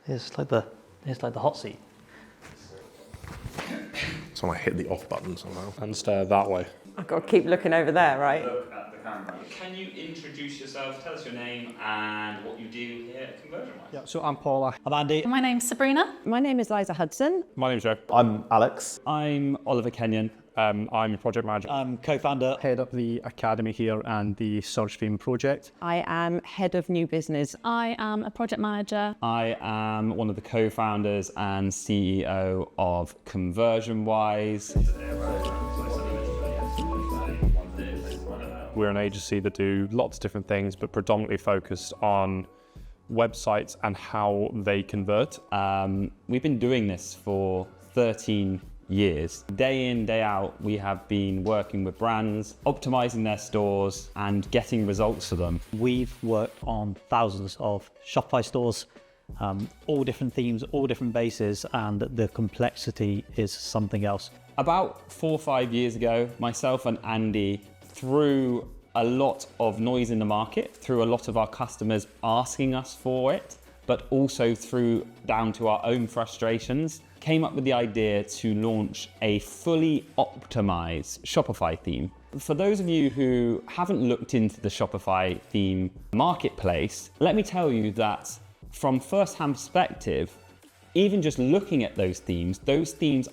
It's like the hot seat. So I hit the off button somehow. And stare that way. I've got to keep looking over there, right? Look at the camera. Can you introduce yourself, tell us your name and what you do here at ConversionWise? Yeah, so I'm Paula. I'm Andy. My name's Sabrina. My name is Liza Hudson. My name's Joe. I'm Alex. I'm Oliver Kenyon. I'm a project manager. I'm co-founder. Head up the academy here and the Surge Theme project. I am head of new business. I am a project manager. I am one of the co-founders and CEO of ConversionWise. We're an agency that do lots of different things, but predominantly focused on websites and how they convert. We've been doing this for 13 years. Day in, day out, we have been working with brands, optimizing their stores and getting results for them. We've worked on thousands of Shopify stores, all different themes, all different bases, and the complexity is something else. About 4 or 5 years ago, myself and Andy, through a lot of noise in the market, through a lot of our customers asking us for it, but also through down to our own frustrations, came up with the idea to launch a fully optimized Shopify theme. For those of you who haven't looked into the Shopify theme marketplace, let me tell you that from first-hand perspective, even just looking at those themes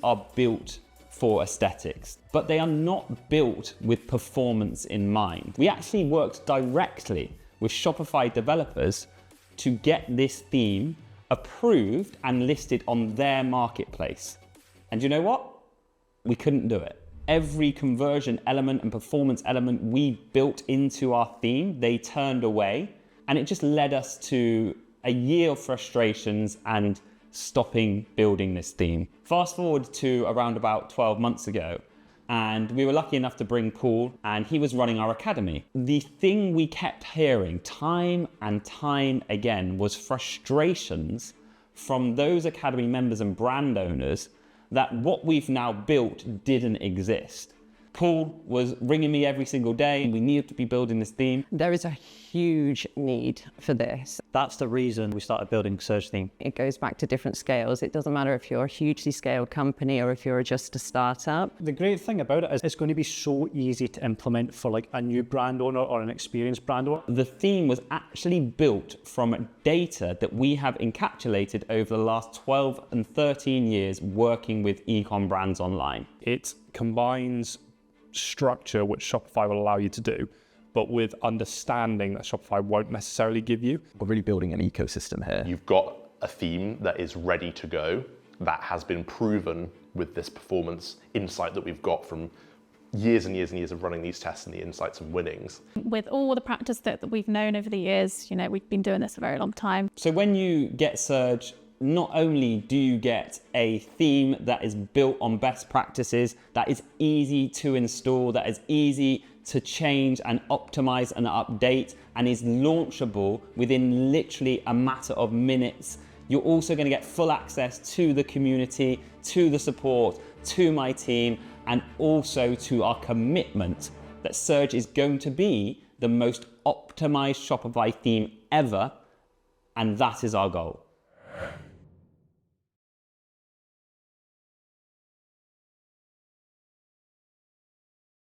are built for aesthetics, but they are not built with performance in mind. We actually worked directly with Shopify developers to get this theme approved and listed on their marketplace. And you know what? We couldn't do it. Every conversion element and performance element we built into our theme, they turned away, and it just led us to a year of frustrations and stopping building this theme. Fast forward to around about 12 months ago, and we were lucky enough to bring Paul, and he was running our academy. The thing we kept hearing time and time again was frustrations from those academy members and brand owners that what we've now built didn't exist. Paul was ringing me every single day. We needed to be building this theme. There is a huge need for this. That's the reason we started building Surge Theme. It goes back to different scales. It doesn't matter if you're a hugely scaled company or if you're just a startup. The great thing about it is it's going to be so easy to implement for like a new brand owner or an experienced brand owner. The theme was actually built from data that we have encapsulated over the last 12 and 13 years working with e-com brands online. It combines structure, which Shopify will allow you to do, but with understanding that Shopify won't necessarily give you. We're really building an ecosystem here. You've got a theme that is ready to go, that has been proven with this performance insight that we've got from years and years and years of running these tests and the insights and winnings. With all the practice that we've known over the years, we've been doing this a very long time. So when you get Surge, not only do you get a theme that is built on best practices, that is easy to install, that is easy to change and optimize and update, and is launchable within literally a matter of minutes. You're also going to get full access to the community, to the support, to my team, and also to our commitment that Surge is going to be the most optimized Shopify theme ever, and that is our goal.